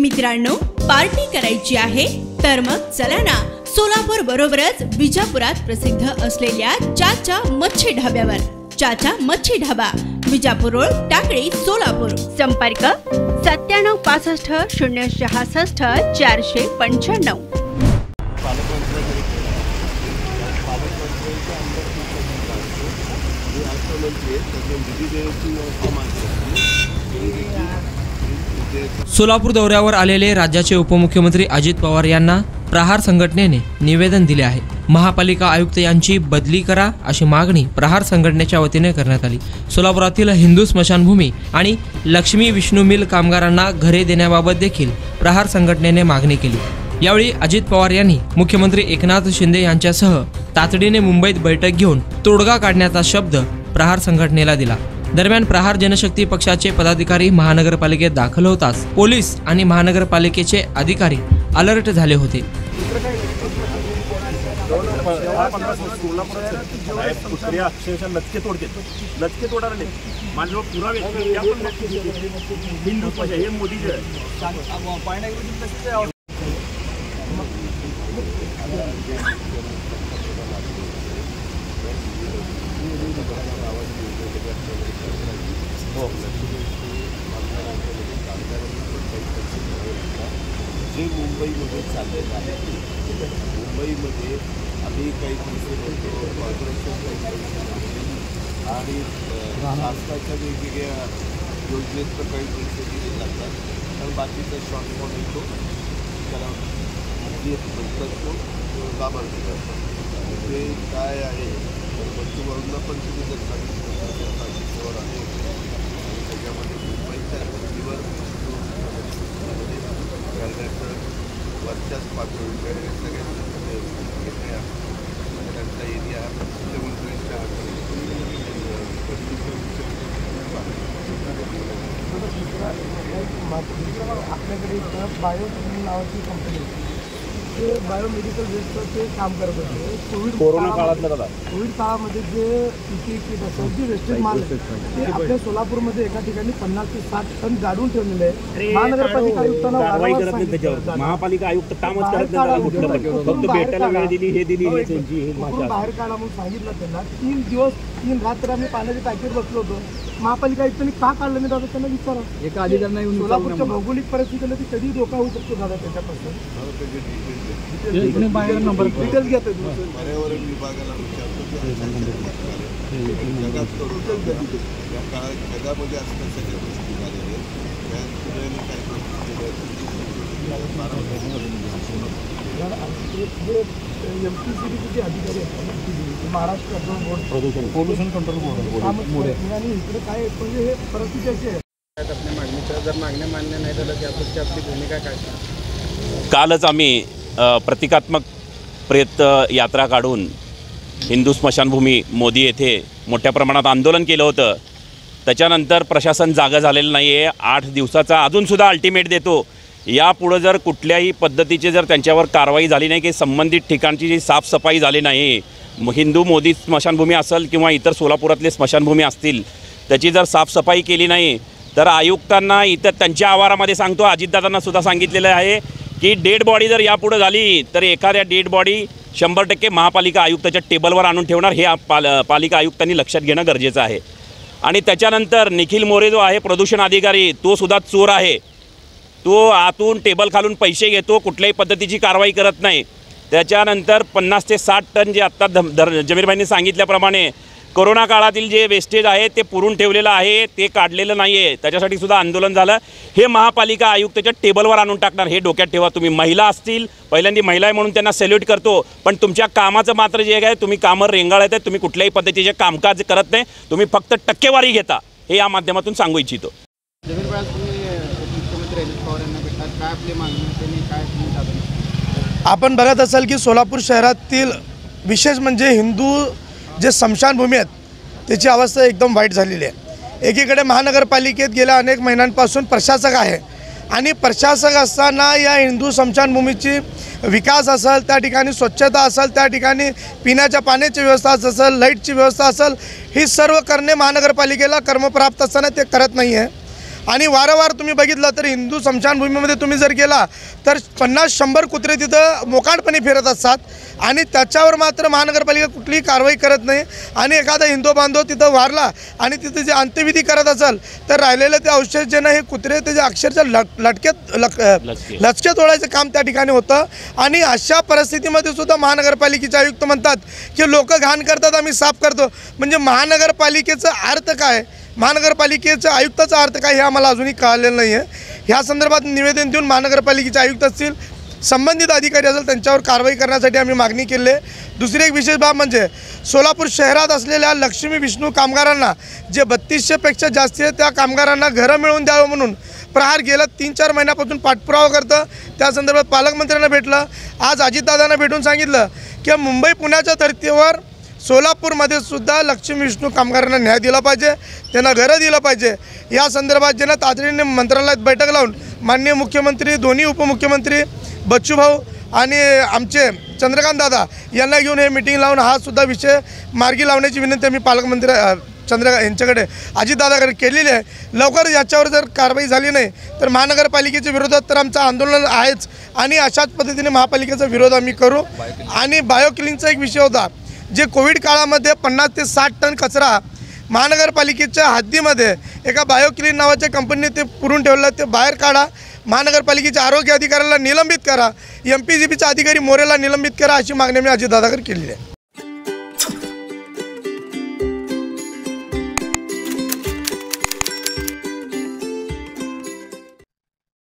मित्रांनो, पार्टी करायची आहे तर मग चला ना, सोलापूर बरोबरच विजापुरात प्रसिद्ध असलेल्या चाचा मच्छी ढाब्यावर। चाचा मच्छी ढाबा, विजापूर रोड, टाकळी, सोलापूर। संपर्क 9765 066 495। सोलापूर दौऱ्यावर आलेले राज्याचे उपमुख्यमंत्री अजित पवार यांना प्रहार संघटनेने निवेदन दिले आहे। महापालिका आयुक्त यांची बदली करा अशी मागणी प्रहार संघटनेच्या वतीने करण्यात आली। सोलापुरातील हिंदू स्मशानभूमी आणि लक्ष्मी विष्णू मिल कामगारांना घरे देण्याबाबत देखील प्रहार संघटनेने मागणी केली। यावेळी अजित पवार यांनी मुख्यमंत्री एकनाथ शिंदे यांच्यासह तातडीने मुंबईत बैठक घेऊन तोडगा काढण्याचा शब्द प्रहार संघटनेला दिला। दरम्यान प्रहार जनशक्ती पक्षाचे पदाधिकारी महानगरपालिकेत दाखल होताच पोलीस आणि महानगरपालिकेचे अधिकारी अलर्ट झाले होते। जे मुंबईमध्ये चाललेलं आहे, मुंबईमध्ये आम्ही काही पैसे देतो, कॉर्पोरेशन काही पैसे देतो आणि शासनाच्या वेगवेगळ्या योजनेत काही पैसे दिले जातात, तर बाकीचा शॉर्टफॉल येतो, त्याला नंतर तो लाभार्थी करतो। ते काय आहे तर वस्तूवरून पण तुम्ही जर सांगितलं आहे आणि त्याच्यामध्ये मुंबईच्या धर्तीवर करण्याचं वरच्याच पातळीवर सगळ्या त्यांचा एरिया मुख्यमंत्र्यांच्या आपल्याकडे बायो नावाची कंपनी ते बायोमेडिकल वेस्टचं ते काम करत होते। कोरोना काळामध्ये जे किट असेल जे वेस्टेज माल ते आपल्या सोलापूरमध्ये एका ठिकाणी 50 ते 60 टन गाडून ठेवलेले आहे। महानगरपालिका आयुक्तांना महापालिका आयुक्त कामच करत नाही, फक्त भेटायला वेळ दिली, हे दिली, बाहेर काढा म्हणून सांगितलं त्यांना। 3 दिवस 3 रात्र आम्ही पाण्याचे टाकीत बसलो होतो। महापालिका आयुक्तांनी का काढलं नाही दादा, त्यांना विचारा। एका अधिकाऱ्यांना येऊन सोलापूरच्या भौगोलिक परिस्थितीला ती कधी धोका होऊ शकतो दादा त्याच्यापासून। डिटेल्स घेतो पर्यावरण विभागाला जगामध्ये असल्या सगळ्या गोष्टी झालेल्या MPCBचे अधिकारी आहेत Maharashtra board pollution control board आणि इकडे काय म्हणजे हे परिस्थिती अशी आहे। आपल्या मागणीच्या जर मागण्या मान्य नाही झालं त्याची आपली भूमिका काय? कालच आम्ही प्रतिकात्मक यात्रा काढून हिंदू स्मशानभूमी मोदी येथे मोठ्या प्रमाणात आंदोलन केलं होतं। त्याच्यानंतर प्रशासन जागा झालेलं नाही आहे। 8 दिवसाचा अजूनसुद्धा अल्टिमेट देतो। यापुढं जर कुठल्याही पद्धतीचे जर त्यांच्यावर कारवाई झाली नाही की संबंधित ठिकाणची जी साफसफाई झाली नाही, हिंदू मोदी स्मशानभूमी असेल किंवा इतर सोलापुरातले स्मशानभूमी असतील, त्याची जर साफसफाई केली नाही तर आयुक्तांना इतर त्यांच्या आवारामध्ये सांगतो, अजितदादांना सुद्धा सांगितलेलं आहे की डेड बॉडी जर यापुढे झाली तर एखाद्या डेड बॉडी 100% महापालिका आयुक्ताच्या टेबलवर आणून ठेवणार, हे पालिका आयुक्तांनी लक्षात घेणं गरजेचं आहे। आणि त्याच्यानंतर निखिल मोरे जो आहे प्रदूषण अधिकारी, तो सुद्धा चोर आहे। तो आतून टेबल खालून पैसे घेतो, कुठल्याही पद्धतीची कारवाई करत नाही। त्याच्यानंतर 50 ते 60 टन जे आत्ता जमीरभाईंनी सांगितल्याप्रमाणे कोरोना काळातील जे वेस्टेज आहे ते पुरून ठेवलेलं आहे, ते काढलेलं नाही आहे, त्याच्यासाठी सुद्धा आंदोलन झालं। हे महापालिका आयुक्ताच्या टेबलवर आणून टाकणार, हे डोक्यात ठेवा। तुम्ही महिला असतील, पहिल्यांदा महिला आहे म्हणून त्यांना सॅल्यूट करतो, पण तुमच्या कामाचं मात्र जे आहे तुम्ही कामं रेंगाळत आहे, तुम्ही कुठल्याही पद्धतीचे कामकाज करत नाही, तुम्ही फक्त टक्केवारी घेता, हे या माध्यमातून सांगू इच्छितो। आपण बघत असाल की सोलापूर शहरातील विशेष म्हणजे हिंदू जे स्मशानभूमी आहेत त्याची अवस्था एकदम वाईट झालेली आहे। एकीकडे महानगरपालिकेत गेल्या अनेक महिन्यांपासून प्रशासक आहे आणि प्रशासक असताना या हिंदू स्मशानभूमीची विकास असेल, त्या ठिकाणी स्वच्छता असेल, त्या ठिकाणी पिण्याच्या पाण्याची व्यवस्था असेल, लाईटची व्यवस्था असेल, ही सर्व करणे महानगरपालिकेला कर्मप्राप्त असताना ते करत नाही आहे। आणि वारंवार तुम्ही बघितलं तर हिंदू स्मशानभूमीमध्ये तुम्ही जर गेला तर 50-100 कुत्रे तिथं मोकाटपणे फिरत असतात आणि त्याच्यावर मात्र महानगरपालिका कुठलीही कारवाई करत नाही. आणि एखादा हिंदू बांधव तिथं वारला आणि तिथे जे अंत्यविधी करत असेल तर राहिलेलं ते अवशेष जे हे कुत्रे त्याचे अक्षरशः लचके तोडायचं काम त्या ठिकाणी होतं. आणि अशा परिस्थितीमध्ये सुद्धा महानगरपालिकेचे आयुक्त म्हणतात की लोक घाण करतात आम्ही साफ करतो. म्हणजे महानगरपालिकेचा अर्थ काय, महानगरपालिकेच्या आयुक्ताचा अर्थ काय हे आम्हाला अजूनही कळलेलं नाही आहे. ह्या संदर्भात निवेदन देऊन महानगरपालिकेचे आयुक्त असतील, संबंधित अधिकारी असेल त्यांच्यावर कारवाई करण्यासाठी आम्ही मागणी केली आहे. दुसरी एक विशेष बाब म्हणजे सोलापूर शहरात असलेल्या लक्ष्मी विष्णू कामगारांना जे 3200पेक्षा जास्ती आहे त्या कामगारांना घरं मिळवून द्यावं म्हणून प्रहार गेल्या 3-4 महिन्यापासून पाठपुरावा करतं. त्या संदर्भात पालकमंत्र्यांना भेटलं, आज अजितदादांना भेटून सांगितलं की मुंबई पुण्याच्या धर्तीवर सोलापूरमध्ये सुद्धा लक्ष्मी विष्णू कामगारांना न्याय दिला पाहिजे, त्यांना घरं दिलं पाहिजे. या संदर्भात ज्यांना तातडीने मंत्रालयात बैठक लावून माननीय मुख्यमंत्री, दोन्ही उपमुख्यमंत्री बच्चूभाऊ आणि आमचे चंद्रकांत दादा यांना घेऊन हे मीटिंग लावून हा सुद्धा विषय मार्गी लावण्याची विनंती आम्ही पालकमंत्री यांच्याकडे अजितदादाकडे केलेली आहे. लवकर याच्यावर जर कारवाई झाली नाही तर महानगरपालिकेच्या विरोधात तर आमचं आंदोलन आहेच आणि अशाच पद्धतीने महापालिकेचा विरोध आम्ही करू. आणि बायोक्लिनचा एक विषय होता, जे कोविड काळामध्ये 50 ते 60 टन कचरा महानगरपालिकेच्या हद्दीमध्ये एका बायोक्लिन नावाच्या कंपनीने ते पुरून ठेवलं, ते बाहेर काढा. महानगरपालिकेच्या आरोग्य अधिकाऱ्याला निलंबित करा, MPGPच्या अधिकारी मोरेला निलंबित करा, अशी मागणी मी अजितदादाकडे केलेली आहे.